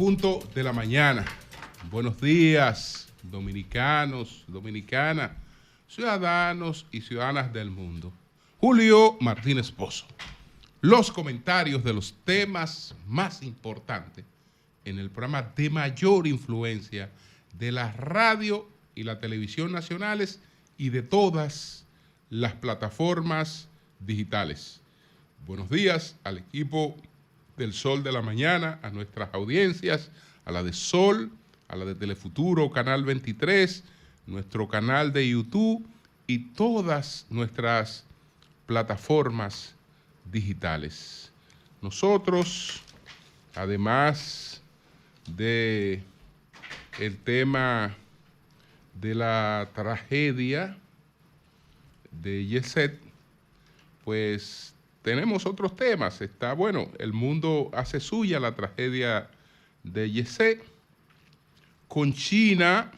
punto de la mañana. Buenos días, dominicanos, dominicanas, ciudadanos y ciudadanas del mundo. Julio Martínez Pozo. Los comentarios de los temas más importantes en el programa de mayor influencia de la radio y la televisión nacionales y de todas las plataformas digitales. Buenos días al equipo del Sol de la Mañana, a nuestras audiencias, a la de Sol, a la de Telefuturo, Canal 23, nuestro canal de YouTube y todas nuestras plataformas digitales. Nosotros, además de el tema de la tragedia de Yeset, pues tenemos otros temas. Está, bueno, el mundo hace suya la tragedia de Yeset. Con China,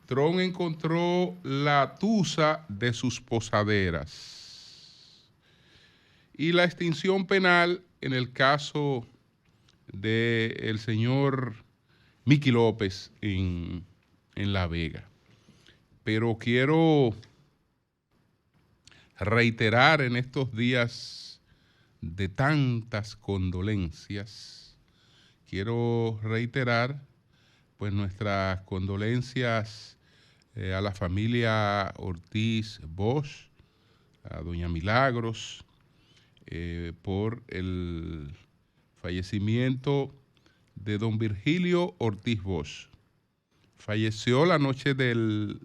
Trump encontró la tusa de sus posaderas. Y la extinción penal en el caso del señor Miki López en La Vega. Pero quiero reiterar en estos días de tantas condolencias, quiero reiterar pues nuestras condolencias a la familia Ortiz Bosch, a doña Milagros, por el fallecimiento de don Virgilio Ortiz Bosch. Falleció la noche del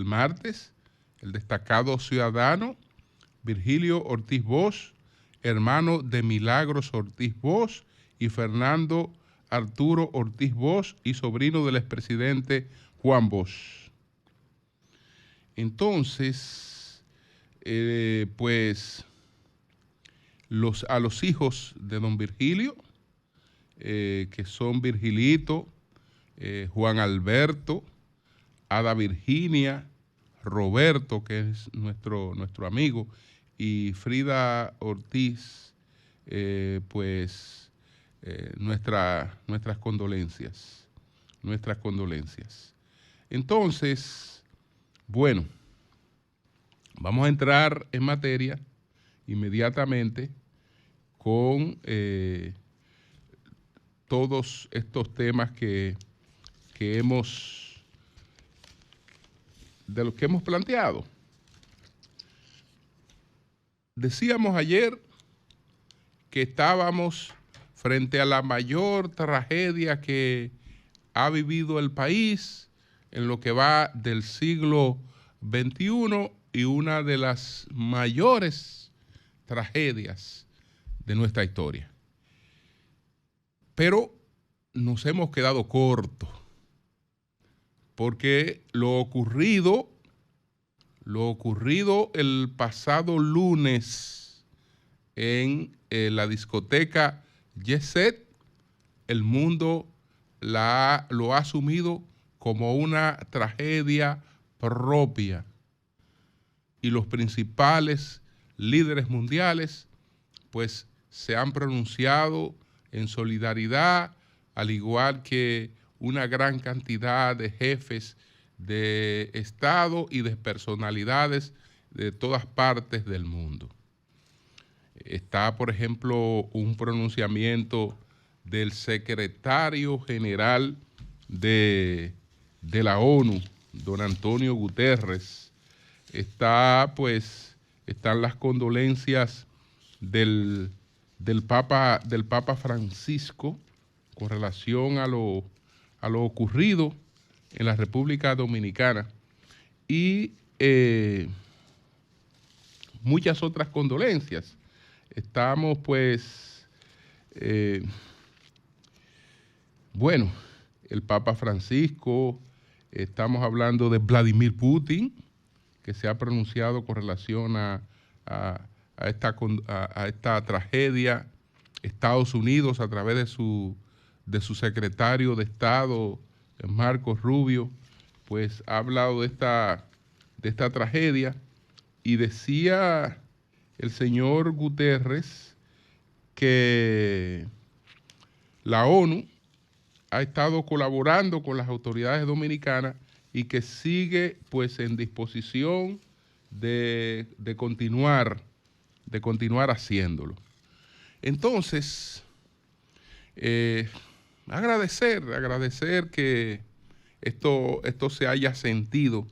martes el destacado ciudadano Virgilio Ortiz Bosch, hermano de Milagros Ortiz Bosch y Fernando Arturo Ortiz Bosch y sobrino del expresidente Juan Bosch. Entonces, pues a los hijos de don Virgilio, que son Virgilito, Juan Alberto, Ada Virginia, Roberto, que es nuestro amigo, y Frida Ortiz, pues nuestras condolencias. Entonces, bueno, vamos a entrar en materia inmediatamente con todos estos temas de los que hemos planteado. Decíamos ayer que estábamos frente a la mayor tragedia que ha vivido el país en lo que va del siglo XXI y una de las mayores tragedias de nuestra historia. Pero nos hemos quedado cortos, porque lo ocurrido el pasado lunes en la discoteca Yeset, el mundo lo ha asumido como una tragedia propia y los principales líderes mundiales pues se han pronunciado en solidaridad, al igual que una gran cantidad de jefes de Estado y de personalidades de todas partes del mundo. Está, por ejemplo, un pronunciamiento del secretario general de la ONU, don Antonio Guterres. Están las condolencias del Papa Francisco con relación a lo ocurrido en la República Dominicana y muchas otras condolencias. Estamos bueno, el Papa Francisco, estamos hablando de Vladimir Putin, que se ha pronunciado con relación a esta tragedia. Estados Unidos, a través de su secretario de Estado, Marco Rubio, pues ha hablado de esta tragedia, y decía el señor Guterres que la ONU ha estado colaborando con las autoridades dominicanas y que sigue pues en disposición de continuar haciéndolo. Entonces, agradecer que esto se haya sentido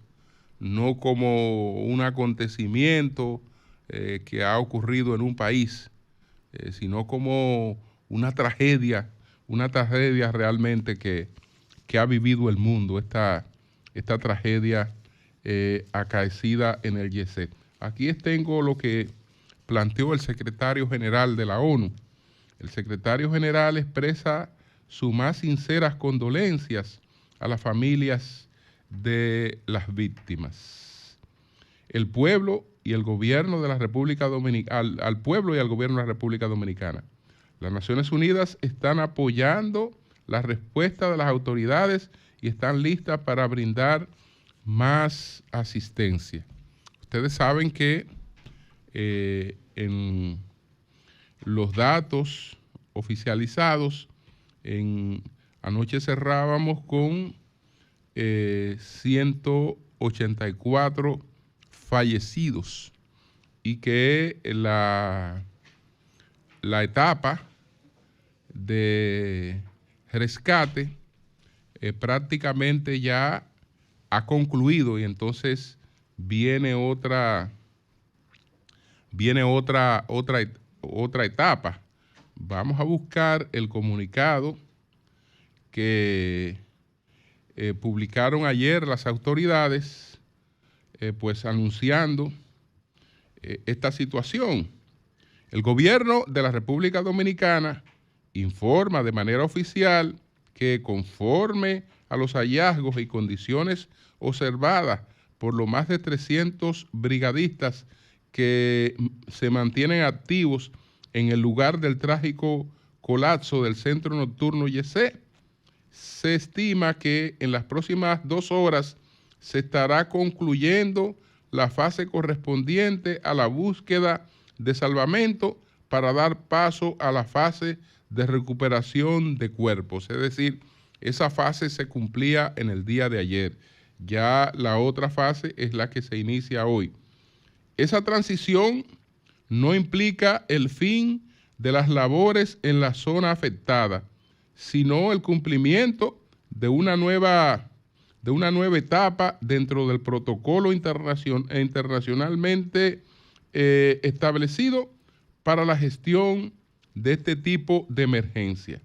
no como un acontecimiento que ha ocurrido en un país, sino como una tragedia realmente que ha vivido el mundo, esta tragedia acaecida en el Yeset. Aquí tengo lo que planteó el secretario general de la ONU. El secretario general expresa sus más sinceras condolencias a las familias de las víctimas. El pueblo y el gobierno de la República Dominicana, al pueblo y al gobierno de la República Dominicana. Las Naciones Unidas están apoyando la respuesta de las autoridades y están listas para brindar más asistencia. Ustedes saben que en los datos oficializados, anoche cerrábamos con 184 fallecidos y que la etapa de rescate prácticamente ya ha concluido y entonces viene otra etapa. Vamos a buscar el comunicado que publicaron ayer las autoridades, pues anunciando esta situación. El gobierno de la República Dominicana informa de manera oficial que conforme a los hallazgos y condiciones observadas por los más de 300 brigadistas que se mantienen activos en el lugar del trágico colapso del centro nocturno Yeset, se estima que en las próximas 2 horas se estará concluyendo la fase correspondiente a la búsqueda de salvamento para dar paso a la fase de recuperación de cuerpos. Es decir, esa fase se cumplía en el día de ayer. Ya la otra fase es la que se inicia hoy. Esa transición no implica el fin de las labores en la zona afectada, sino el cumplimiento de una nueva etapa dentro del protocolo internacionalmente establecido para la gestión de este tipo de emergencia.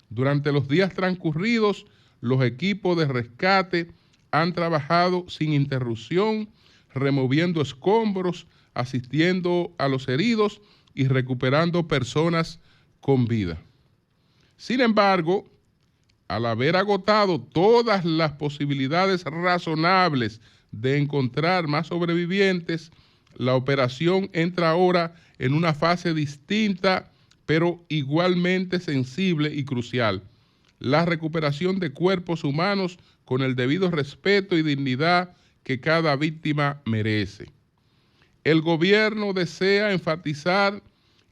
Durante los días transcurridos, los equipos de rescate han trabajado sin interrupción, removiendo escombros, asistiendo a los heridos y recuperando personas con vida. Sin embargo, al haber agotado todas las posibilidades razonables de encontrar más sobrevivientes, la operación entra ahora en una fase distinta, pero igualmente sensible y crucial: la recuperación de cuerpos humanos con el debido respeto y dignidad que cada víctima merece. El gobierno desea enfatizar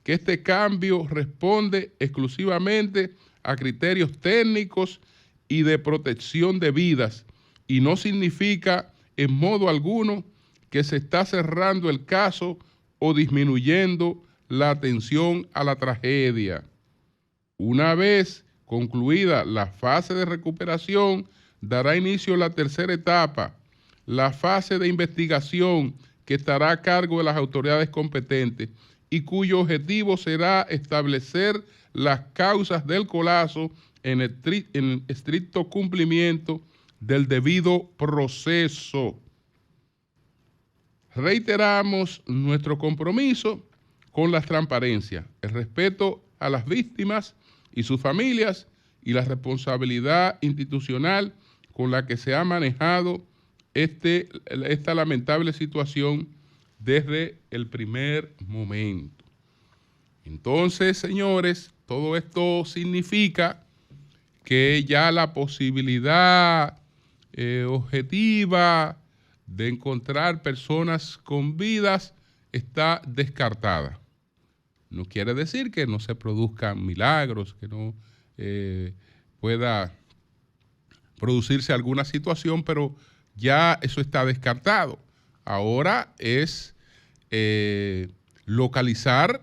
que este cambio responde exclusivamente a criterios técnicos y de protección de vidas y no significa en modo alguno que se está cerrando el caso o disminuyendo la atención a la tragedia. Una vez concluida la fase de recuperación, dará inicio la tercera etapa, la fase de investigación que estará a cargo de las autoridades competentes y cuyo objetivo será establecer las causas del colapso en estricto cumplimiento del debido proceso. Reiteramos nuestro compromiso con la transparencia, el respeto a las víctimas y sus familias y la responsabilidad institucional con la que se ha manejado esta lamentable situación desde el primer momento. Entonces, señores, todo esto significa que ya la posibilidad objetiva de encontrar personas con vidas está descartada. No quiere decir que no se produzcan milagros, que no pueda producirse alguna situación, pero ya eso está descartado. Ahora es localizar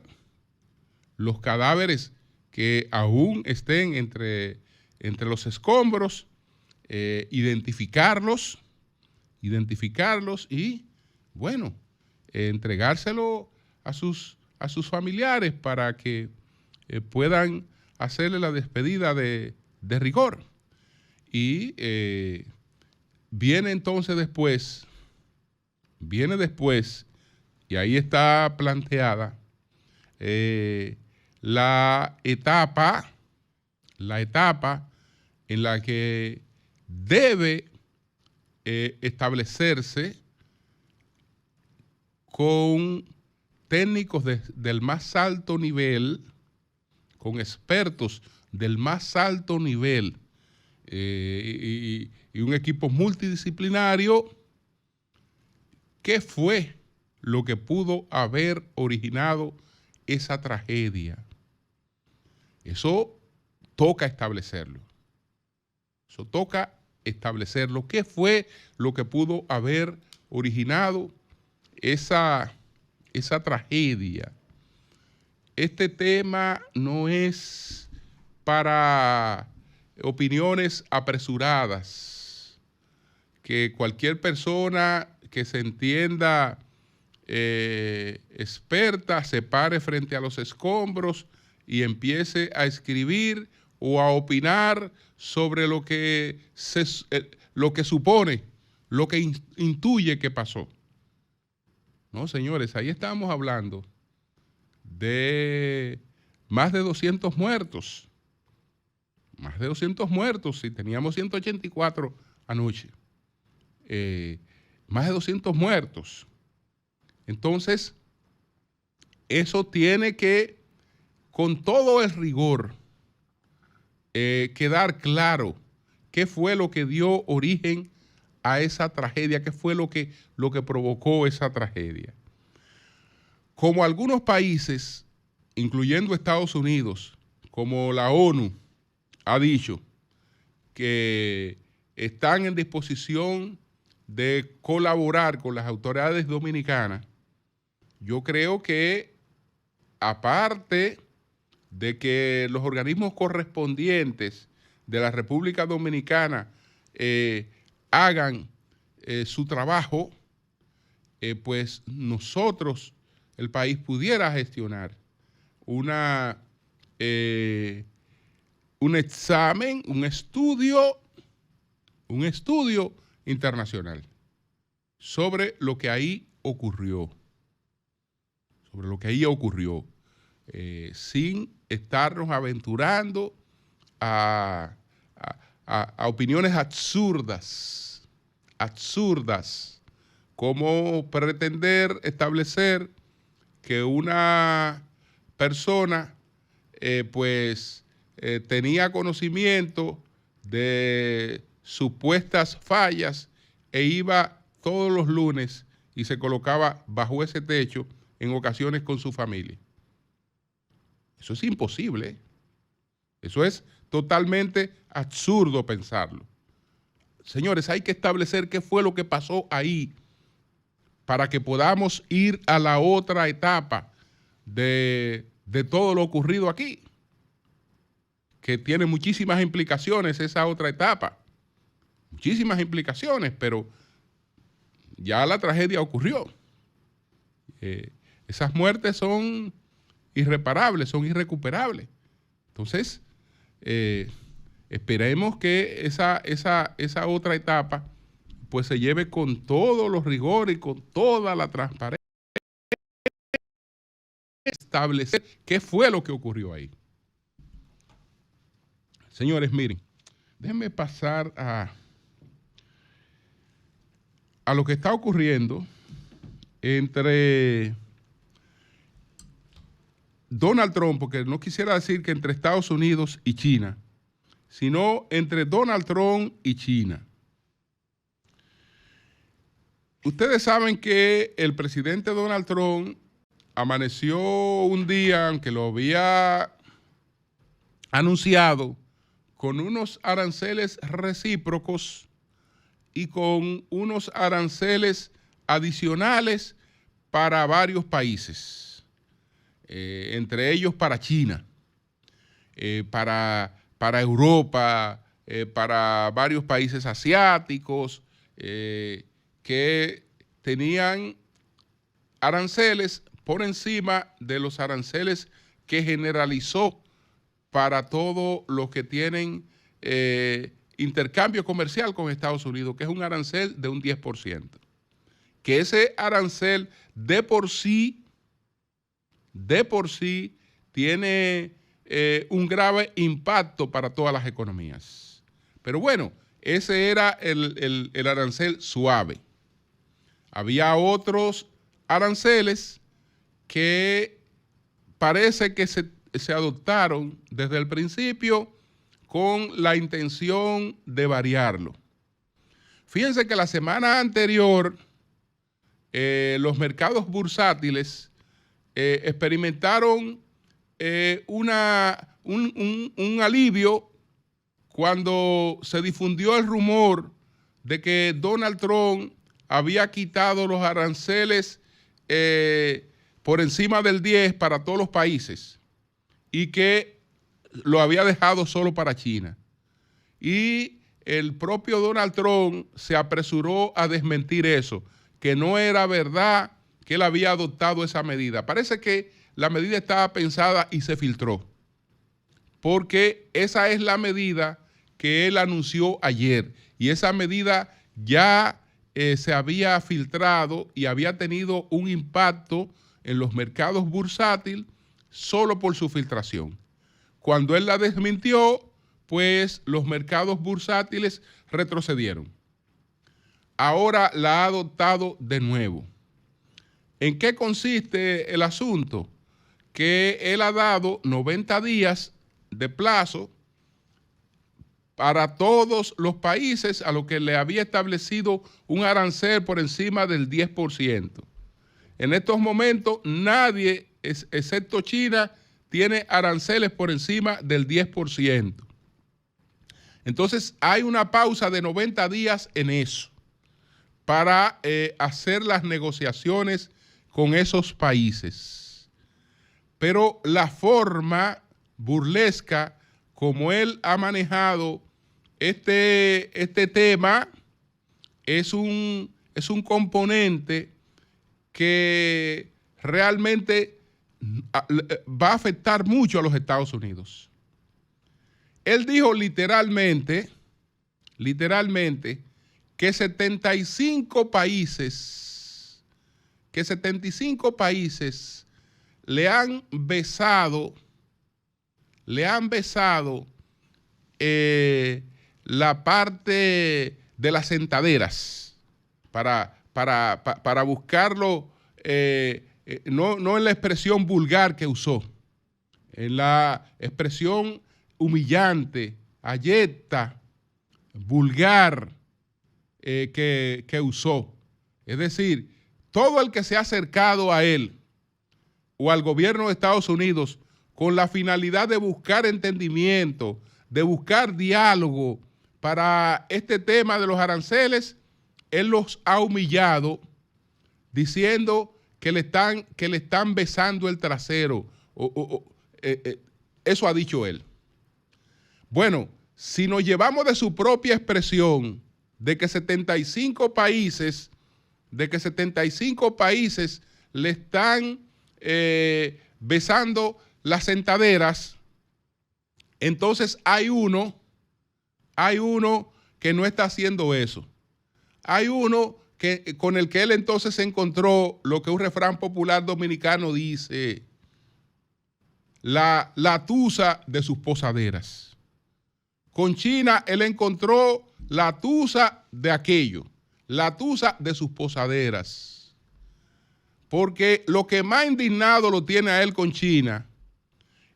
los cadáveres que aún estén entre los escombros, identificarlos y, bueno, entregárselo a sus familiares para que puedan hacerle la despedida de rigor. Y viene después, y ahí está planteada la etapa en la que debe establecerse con técnicos del más alto nivel, con expertos del más alto nivel y un equipo multidisciplinario. ¿Qué fue lo que pudo haber originado esa tragedia? Eso toca establecerlo. ¿Qué fue lo que pudo haber originado esa tragedia? Este tema no es para opiniones apresuradas, que cualquier persona que se entienda experta se pare frente a los escombros y empiece a escribir o a opinar sobre lo que supone, lo que intuye que pasó. No, señores, ahí estamos hablando de más de 200 muertos. Más de 200 muertos, y teníamos 184 anoche. Más de 200 muertos. Entonces, eso tiene que, con todo el rigor, quedar claro qué fue lo que dio origen a esa tragedia, qué fue lo que provocó esa tragedia. Como algunos países, incluyendo Estados Unidos, como la ONU, ha dicho que están en disposición de colaborar con las autoridades dominicanas, yo creo que, aparte de que los organismos correspondientes de la República Dominicana hagan su trabajo, pues nosotros, el país, pudiera gestionar un examen, un estudio internacional sobre lo que ahí ocurrió. Sin estarnos aventurando a opiniones absurdas, como pretender establecer que una persona tenía conocimiento de supuestas fallas e iba todos los lunes y se colocaba bajo ese techo en ocasiones con su familia. Eso es imposible. Eso es totalmente absurdo pensarlo. Señores, hay que establecer qué fue lo que pasó ahí para que podamos ir a la otra etapa de todo lo ocurrido aquí, que tiene muchísimas implicaciones esa otra etapa. Muchísimas implicaciones, pero ya la tragedia ocurrió. Esas muertes son irreparables, son irrecuperables. Entonces, esperemos que esa otra etapa pues se lleve con todos los rigores y con toda la transparencia. Establecer qué fue lo que ocurrió ahí. Señores, miren, déjenme pasar a lo que está ocurriendo entre Donald Trump, porque no quisiera decir que entre Estados Unidos y China, sino entre Donald Trump y China. Ustedes saben que el presidente Donald Trump amaneció un día, aunque lo había anunciado, con unos aranceles recíprocos y con unos aranceles adicionales para varios países, entre ellos para China, para Europa, para varios países asiáticos que tenían aranceles por encima de los aranceles que generalizó para todos los que tienen intercambio comercial con Estados Unidos, que es un arancel de un 10%. Que ese arancel de por sí tiene un grave impacto para todas las economías. Pero bueno, ese era el arancel suave. Había otros aranceles que parece que se adoptaron desde el principio con la intención de variarlo. Fíjense que la semana anterior los mercados bursátiles experimentaron un alivio cuando se difundió el rumor de que Donald Trump había quitado los aranceles por encima del 10 para todos los países y que lo había dejado solo para China. Y el propio Donald Trump se apresuró a desmentir eso, que no era verdad que él había adoptado esa medida. Parece que la medida estaba pensada y se filtró, porque esa es la medida que él anunció ayer, y esa medida ya se había filtrado y había tenido un impacto en los mercados bursátiles solo por su filtración. Cuando él la desmintió, pues los mercados bursátiles retrocedieron. Ahora la ha adoptado de nuevo. ¿En qué consiste el asunto? Que él ha dado 90 días de plazo para todos los países a los que le había establecido un arancel por encima del 10%. En estos momentos nadie, excepto China, tiene aranceles por encima del 10%. Entonces hay una pausa de 90 días en eso para hacer las negociaciones con esos países. Pero la forma burlesca como él ha manejado este tema es un componente que realmente va a afectar mucho a los Estados Unidos. Él dijo literalmente que 75 países le han besado la parte de las sentaderas para buscarlo, no en la expresión vulgar que usó, en la expresión humillante, abyecta, vulgar que usó. Es decir, todo el que se ha acercado a él o al gobierno de Estados Unidos con la finalidad de buscar entendimiento, de buscar diálogo para este tema de los aranceles, él los ha humillado diciendo que le están besando el trasero. Eso ha dicho él. Bueno, si nos llevamos de su propia expresión de que 75 países le están besando las sentaderas, entonces hay uno que no está haciendo eso. Hay uno con el que él entonces se encontró lo que un refrán popular dominicano dice, la tusa de sus posaderas. Con China él encontró la tusa de aquello, la tusa de sus posaderas. Porque lo que más indignado lo tiene a él con China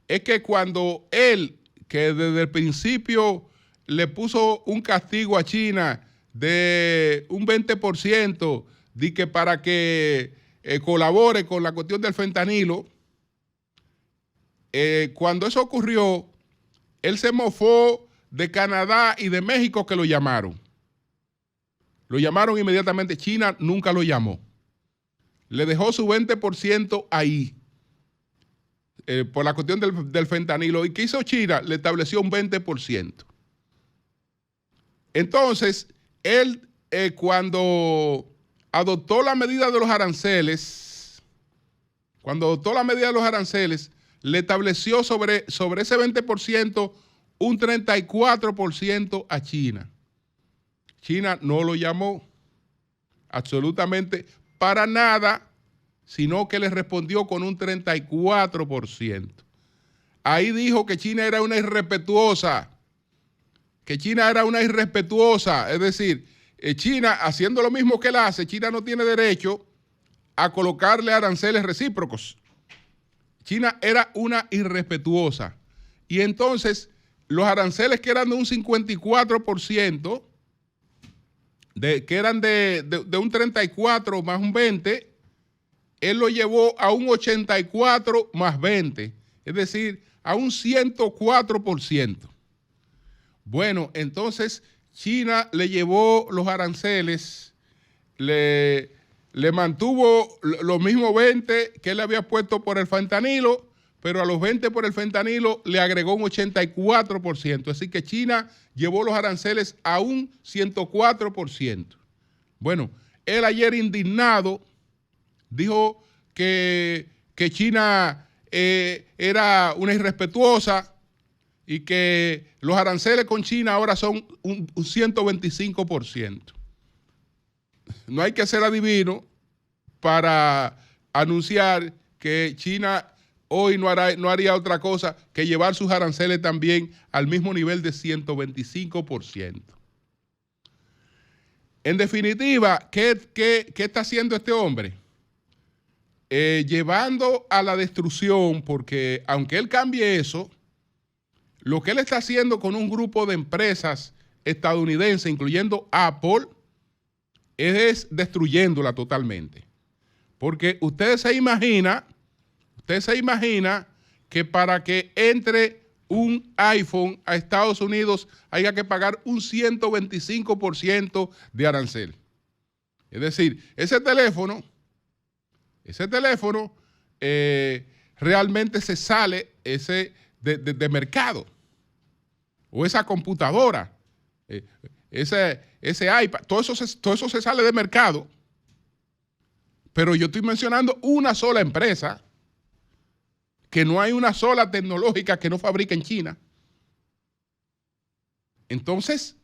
es que cuando él, que desde el principio le puso un castigo a China de un 20% de que para que colabore con la cuestión del fentanilo, cuando eso ocurrió, él se mofó de Canadá y de México que lo llamaron. Lo llamaron inmediatamente. China nunca lo llamó. Le dejó su 20% ahí. Por la cuestión del fentanilo. ¿Y qué hizo China? Le estableció un 20%. Entonces, él cuando adoptó la medida de los aranceles, le estableció sobre ese 20% un 34% a China. China no lo llamó absolutamente para nada, sino que le respondió con un 34%. Ahí dijo que China era una irrespetuosa, es decir, China haciendo lo mismo que él hace, China no tiene derecho a colocarle aranceles recíprocos. China era una irrespetuosa. Y entonces los aranceles que eran de un 54%, que eran de un 34 más un 20, él lo llevó a un 84 más 20, es decir, a un 104%. Bueno, entonces China le llevó los aranceles, le mantuvo los mismos 20 que él había puesto por el fentanilo, pero a los 20 por el fentanilo le agregó un 84%. Así que China llevó los aranceles a un 104%. Bueno, él ayer indignado dijo que China era una irrespetuosa y que los aranceles con China ahora son un 125%. No hay que ser adivino para anunciar que China hoy no haría otra cosa que llevar sus aranceles también al mismo nivel de 125%. En definitiva, ¿qué está haciendo este hombre? Llevando a la destrucción, porque aunque él cambie eso, lo que él está haciendo con un grupo de empresas estadounidenses, incluyendo Apple, es destruyéndola totalmente. Porque usted se imagina que para que entre un iPhone a Estados Unidos haya que pagar un 125% de arancel. Es decir, ese teléfono realmente se sale de mercado. O esa computadora, ese iPad, todo eso se sale de mercado. Pero yo estoy mencionando una sola empresa, que no hay una sola tecnológica que no fabrique en China. Entonces,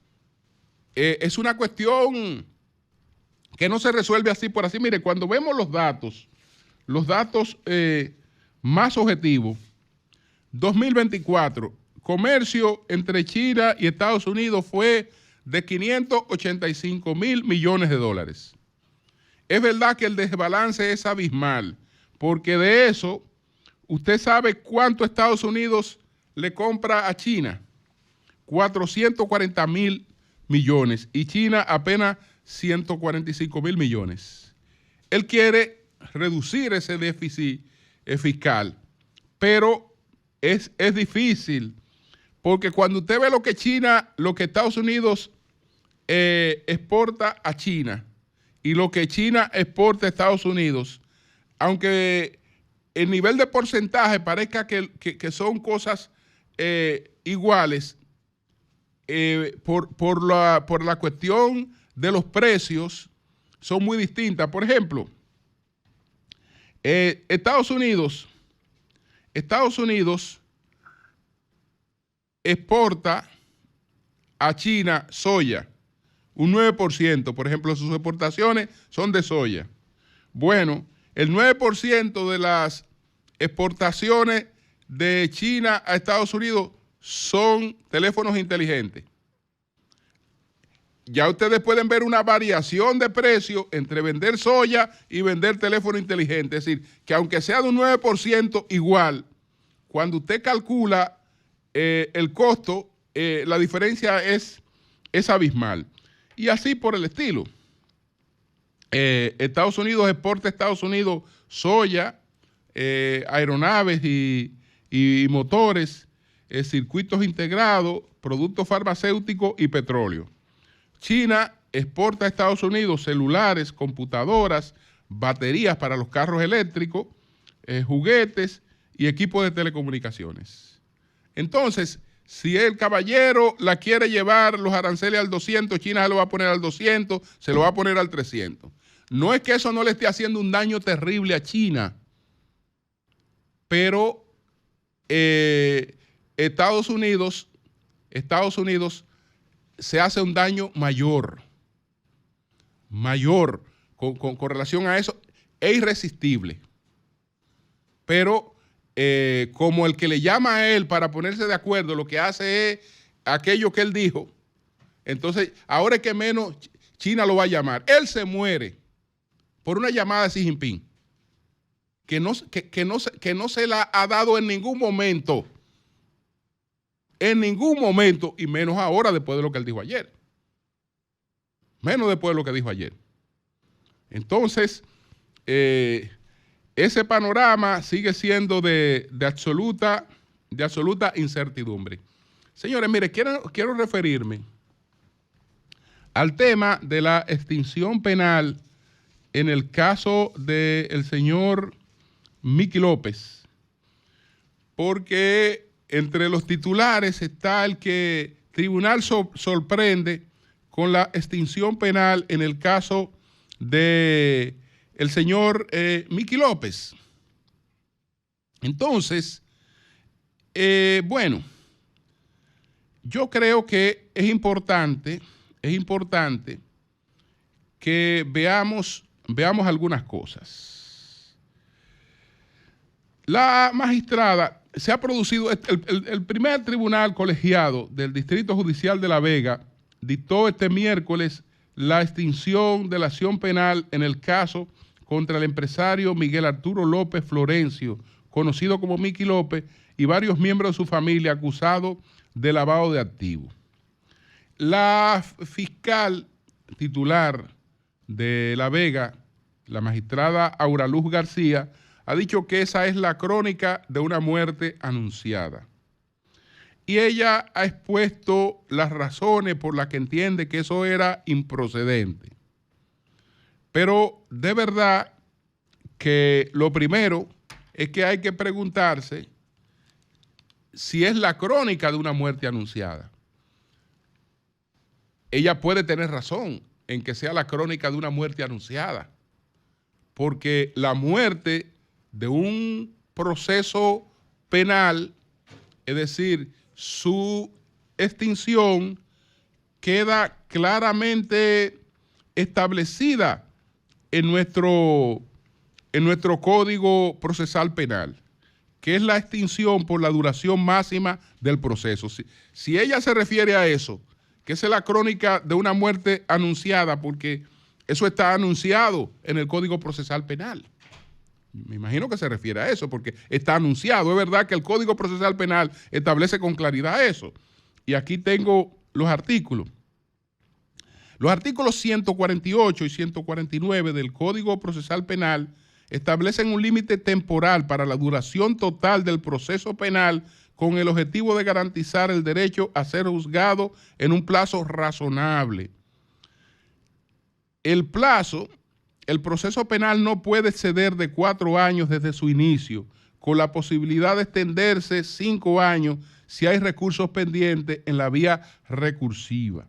es una cuestión que no se resuelve así por así. Mire, cuando vemos los datos más objetivos, 2024, comercio entre China y Estados Unidos fue de 585 mil millones de dólares. Es verdad que el desbalance es abismal, porque de eso, usted sabe cuánto Estados Unidos le compra a China, 440 mil millones, y China apenas 145 mil millones. Él quiere reducir ese déficit fiscal, pero es difícil, porque cuando usted ve lo que Estados Unidos exporta a China y lo que China exporta a Estados Unidos, aunque el nivel de porcentaje parezca que son cosas iguales, por la cuestión de los precios son muy distintas. Por ejemplo, Estados Unidos exporta a China soya, un 9%, por ejemplo, sus exportaciones son de soya. Bueno, el 9% de las exportaciones de China a Estados Unidos son teléfonos inteligentes. Ya ustedes pueden ver una variación de precio entre vender soya y vender teléfono inteligente. Es decir, que aunque sea de un 9% igual, cuando usted calcula el costo, la diferencia es abismal. Y así por el estilo. Estados Unidos exporta a Estados Unidos soya, aeronaves y motores. circuitos integrados, productos farmacéuticos y petróleo. China exporta a Estados Unidos celulares, computadoras, baterías para los carros eléctricos, juguetes y equipos de telecomunicaciones. Entonces, si el caballero la quiere llevar los aranceles al 200, China se lo va a poner al 200, se lo va a poner al 300. No es que eso no le esté haciendo un daño terrible a China, pero Estados Unidos se hace un daño mayor con relación a eso, es irresistible. Pero como el que le llama a él para ponerse de acuerdo, lo que hace es aquello que él dijo, entonces ahora es que menos China lo va a llamar. Él se muere por una llamada de Xi Jinping, que no se la ha dado en ningún momento, y menos ahora después de lo que él dijo ayer. Menos después de lo que dijo ayer. Entonces, ese panorama sigue siendo de absoluta incertidumbre. Señores, mire, quiero referirme al tema de la extinción penal en el caso del señor Miki López, porque entre los titulares está el que tribunal sorprende con la extinción penal en el caso de el señor Miki López. Entonces, bueno, yo creo que es importante que veamos algunas cosas. La magistrada, se ha producido, el primer tribunal colegiado del Distrito Judicial de La Vega dictó este miércoles la extinción de la acción penal en el caso contra el empresario Miguel Arturo López Florencio, conocido como Miki López, y varios miembros de su familia acusados de lavado de activos. La fiscal titular de La Vega, la magistrada Auraluz García, ha dicho que esa es la crónica de una muerte anunciada. Y ella ha expuesto las razones por las que entiende que eso era improcedente. Pero de verdad que lo primero es que hay que preguntarse si es la crónica de una muerte anunciada. Ella puede tener razón en que sea la crónica de una muerte anunciada, porque la muerte de un proceso penal, es decir, su extinción queda claramente establecida en nuestro Código Procesal Penal, que es la extinción por la duración máxima del proceso. Si ella se refiere a eso, que esa es la crónica de una muerte anunciada, porque eso está anunciado en el Código Procesal Penal. Me imagino que se refiere a eso, porque está anunciado. Es verdad que el Código Procesal Penal establece con claridad eso. Y aquí tengo los artículos. Los artículos 148 y 149 del Código Procesal Penal establecen un límite temporal para la duración total del proceso penal con el objetivo de garantizar el derecho a ser juzgado en un plazo razonable. El proceso penal no puede exceder de 4 años desde su inicio, con la posibilidad de extenderse 5 años si hay recursos pendientes en la vía recursiva.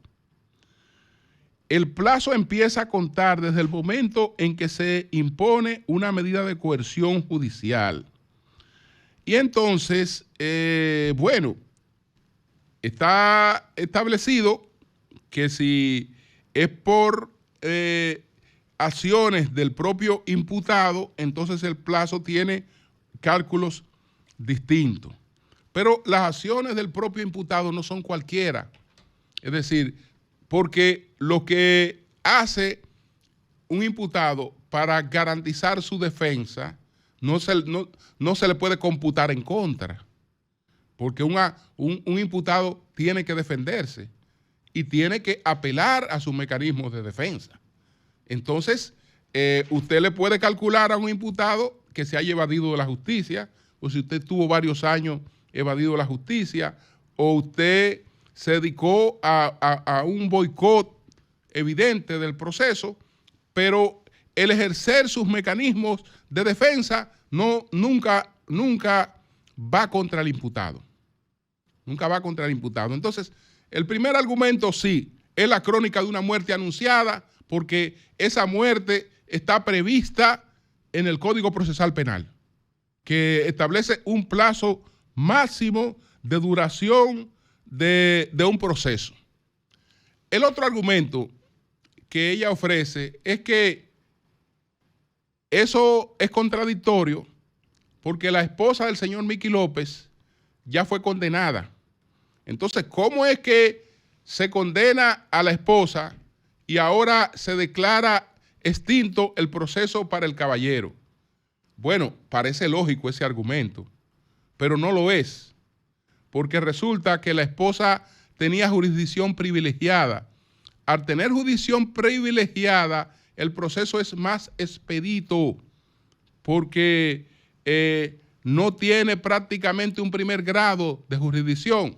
El plazo empieza a contar desde el momento en que se impone una medida de coerción judicial. Y entonces, bueno, está establecido que si es por acciones del propio imputado, entonces el plazo tiene cálculos distintos. Pero las acciones del propio imputado no son cualquiera. Es decir, porque lo que hace un imputado para garantizar su defensa no se le puede computar en contra, porque un imputado tiene que defenderse y tiene que apelar a sus mecanismos de defensa. Entonces, usted le puede calcular a un imputado que se haya evadido de la justicia, o si usted tuvo varios años evadido la justicia o usted se dedicó a un boicot evidente del proceso, pero el ejercer sus mecanismos de defensa nunca va contra el imputado. Nunca va contra el imputado. Entonces, el primer argumento sí, es la crónica de una muerte anunciada, porque esa muerte está prevista en el Código Procesal Penal, que establece un plazo máximo de duración de un proceso. El otro argumento que ella ofrece es que eso es contradictorio porque la esposa del señor Mickey López ya fue condenada. Entonces, ¿cómo es que se condena a la esposa y ahora se declara extinto el proceso para el caballero? Bueno, parece lógico ese argumento, pero no lo es, porque resulta que la esposa tenía jurisdicción privilegiada. Al tener jurisdicción privilegiada, el proceso es más expedito, porque no tiene prácticamente un primer grado de jurisdicción.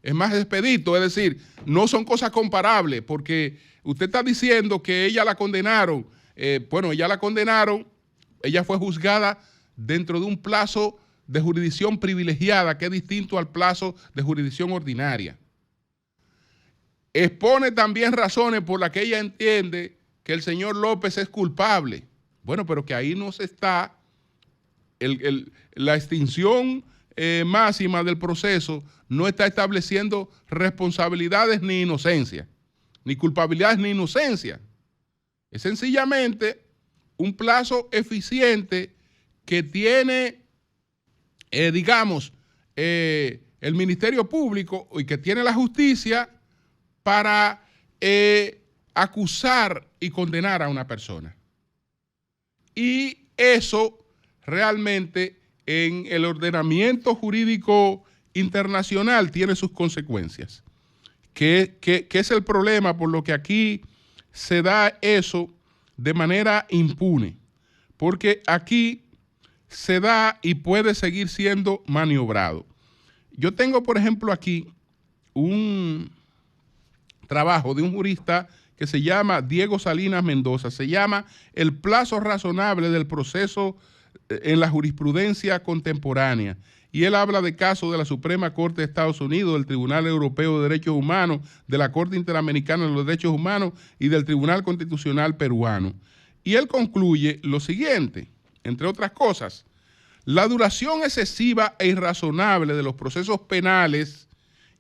Es más expedito, es decir, no son cosas comparables, porque usted está diciendo que ella la condenaron. Bueno, ella la condenaron, ella fue juzgada dentro de un plazo de jurisdicción privilegiada, que es distinto al plazo de jurisdicción ordinaria. Expone también razones por las que ella entiende que el señor López es culpable. Bueno, pero que ahí no se está la extinción máxima del proceso, no está estableciendo responsabilidades ni inocencia, ni culpabilidades ni inocencia. Es sencillamente un plazo eficiente que tiene, digamos, el Ministerio Público y que tiene la justicia para acusar y condenar a una persona. Y eso realmente en el ordenamiento jurídico internacional tiene sus consecuencias. ¿Qué es el problema? Por lo que aquí se da eso de manera impune. Porque aquí se da y puede seguir siendo maniobrado. Yo tengo, por ejemplo, aquí un trabajo de un jurista que se llama Diego Salinas Mendoza. Se llama El plazo razonable del proceso en la jurisprudencia contemporánea. Y él habla de casos de la Suprema Corte de Estados Unidos, del Tribunal Europeo de Derechos Humanos, de la Corte Interamericana de los Derechos Humanos y del Tribunal Constitucional Peruano. Y él concluye lo siguiente, entre otras cosas: la duración excesiva e irrazonable de los procesos penales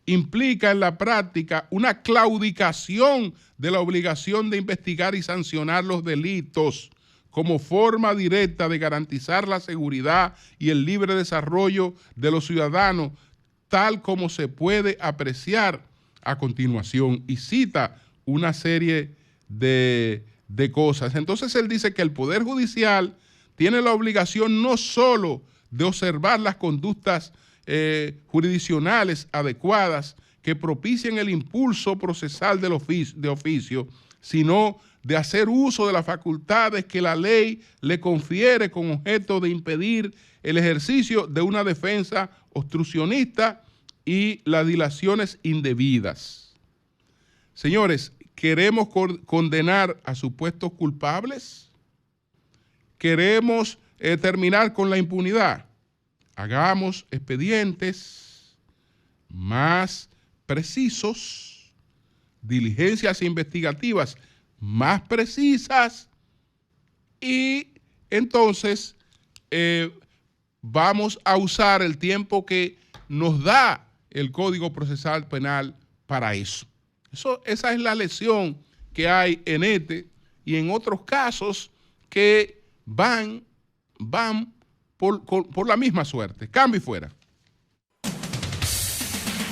implica en la práctica una claudicación de la obligación de investigar y sancionar los delitos como forma directa de garantizar la seguridad y el libre desarrollo de los ciudadanos, tal como se puede apreciar a continuación. Y cita una serie de cosas. Entonces él dice que el Poder Judicial tiene la obligación no solo de observar las conductas jurisdiccionales adecuadas que propicien el impulso procesal de oficio, sino de hacer uso de las facultades que la ley le confiere con objeto de impedir el ejercicio de una defensa obstruccionista y las dilaciones indebidas. Señores, ¿queremos condenar a supuestos culpables? ¿Queremos terminar con la impunidad? Hagamos expedientes más precisos, diligencias investigativas más precisas, y entonces vamos a usar el tiempo que nos da el Código Procesal Penal para eso. Esa es la lección que hay en este y en otros casos que van por la misma suerte. Cambio y fuera.